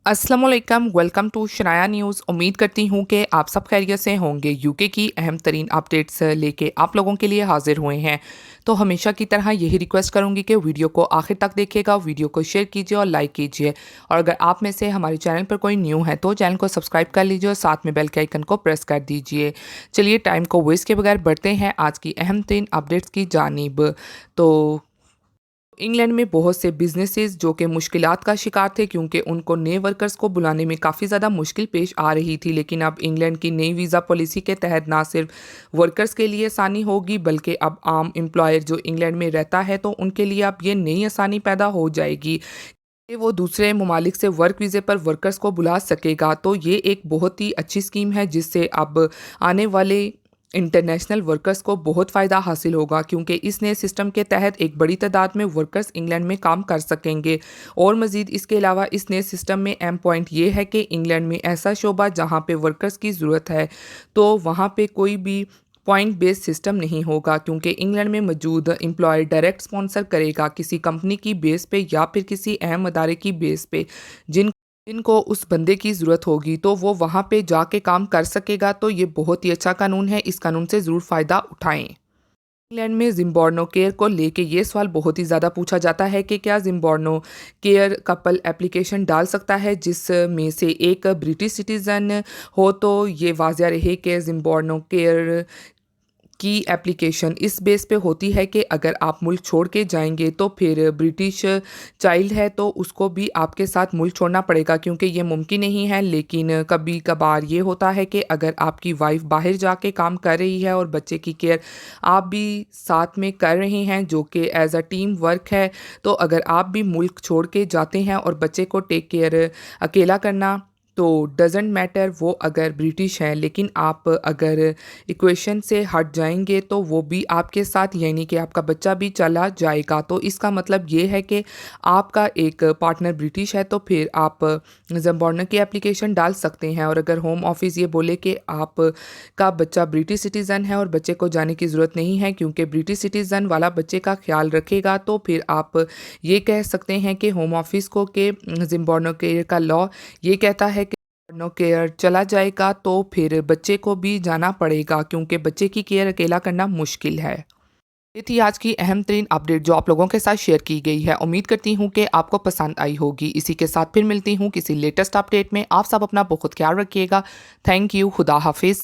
अस्सलामुअलैकुम, welcome to Shanaya news. उम्मीद करती हूँ कि आप सब खैरियत से होंगे। यूके की अहम तरीन अपडेट्स लेके आप लोगों के लिए हाजिर हुए हैं। तो हमेशा की तरह यही रिक्वेस्ट करूँगी कि वीडियो को आखिर तक देखिएगा, वीडियो को शेयर कीजिए और लाइक कीजिए। और अगर आप में से हमारे चैनल पर कोई न्यू है तो चैनल को सब्सक्राइब कर लीजिए और साथ में बेल के आइकन को प्रेस कर दीजिए। चलिए टाइम को वेस्ट के बगैर बढ़ते हैं आज की अहम तरीन अपडेट्स की जानिब। तो इंग्लैंड में बहुत से बिजनेसेस जो कि मुश्किलात का शिकार थे क्योंकि उनको नए वर्कर्स को बुलाने में काफ़ी ज़्यादा मुश्किल पेश आ रही थी। लेकिन अब इंग्लैंड की नई वीज़ा पॉलिसी के तहत ना सिर्फ वर्कर्स के लिए आसानी होगी बल्कि अब आम एम्प्लॉयर जो इंग्लैंड में रहता है तो उनके लिए अब ये नई आसानी पैदा हो जाएगी कि वो दूसरे ममालिक से वर्क वीज़े पर वर्कर्स को बुला सकेगा। तो ये एक बहुत ही अच्छी स्कीम है जिससे अब आने वाले इंटरनेशनल वर्कर्स को बहुत फ़ायदा हासिल होगा क्योंकि इस नए सिस्टम के तहत एक बड़ी तादाद में वर्कर्स इंग्लैंड में काम कर सकेंगे। और मज़ीद इसके अलावा इस नए सिस्टम में अहम पॉइंट ये है कि इंग्लैंड में ऐसा शोबा जहाँ पे वर्कर्स की ज़रूरत है तो वहाँ पे कोई भी पॉइंट बेस्ड सिस्टम नहीं होगा क्योंकि इंग्लैंड में मौजूद एम्प्लॉयर डायरेक्ट स्पॉन्सर करेगा किसी कंपनी की बेस पे या फिर किसी अहम अदारे की बेस पे जिनको उस बंदे की ज़रूरत होगी तो वो वहाँ पे जाके काम कर सकेगा। तो ये बहुत ही अच्छा कानून है, इस कानून से ज़रूर फ़ायदा उठाएं। इंग्लैंड में जिम्बॉर्नो केयर को लेके ये सवाल बहुत ही ज़्यादा पूछा जाता है कि क्या जिम्बॉर्नो केयर कपल एप्लीकेशन डाल सकता है जिसमें से एक ब्रिटिश सिटीज़न हो। तो ये वाज़िया रहे कि जिम्बॉर्नो केयर की एप्लीकेशन इस बेस पे होती है कि अगर आप मुल्क छोड़ के जाएंगे तो फिर ब्रिटिश चाइल्ड है तो उसको भी आपके साथ मुल्क छोड़ना पड़ेगा क्योंकि ये मुमकिन नहीं है। लेकिन कभी कभार ये होता है कि अगर आपकी वाइफ बाहर जाके काम कर रही है और बच्चे की केयर आप भी साथ में कर रहे हैं जो कि एज अ टीम वर्क है, तो अगर आप भी मुल्क छोड़ के जाते हैं और बच्चे को टेक केयर अकेला करना तो डजेंट मैटर वो अगर ब्रिटिश है। लेकिन आप अगर इक्वेशन से हट जाएंगे तो वो भी आपके साथ यानी कि आपका बच्चा भी चला जाएगा। तो इसका मतलब ये है कि आपका एक पार्टनर ब्रिटिश है तो फिर आप जम्बॉर्नर की एप्लीकेशन डाल सकते हैं। और अगर होम ऑफिस ये बोले कि आप का बच्चा ब्रिटिश सिटीज़न है और बच्चे को जाने की ज़रूरत नहीं है क्योंकि ब्रिटिश सिटीज़न वाला बच्चे का ख्याल रखेगा, तो फिर आप ये कह सकते हैं कि होम ऑफिस को कि जिम्बॉर्नर केयर का लॉ ये कहता है कि नो केयर चला जाएगा तो फिर बच्चे को भी जाना पड़ेगा क्योंकि बच्चे की केयर अकेला करना मुश्किल है। ये थी आज की अहम तरीन अपडेट जो आप लोगों के साथ शेयर की गई है। उम्मीद करती हूँ कि आपको पसंद आई होगी। इसी के साथ फिर मिलती हूँ किसी लेटेस्ट अपडेट में। आप सब अपना बहुत ख्याल रखिएगा। Thank you. खुदा हाफिज़।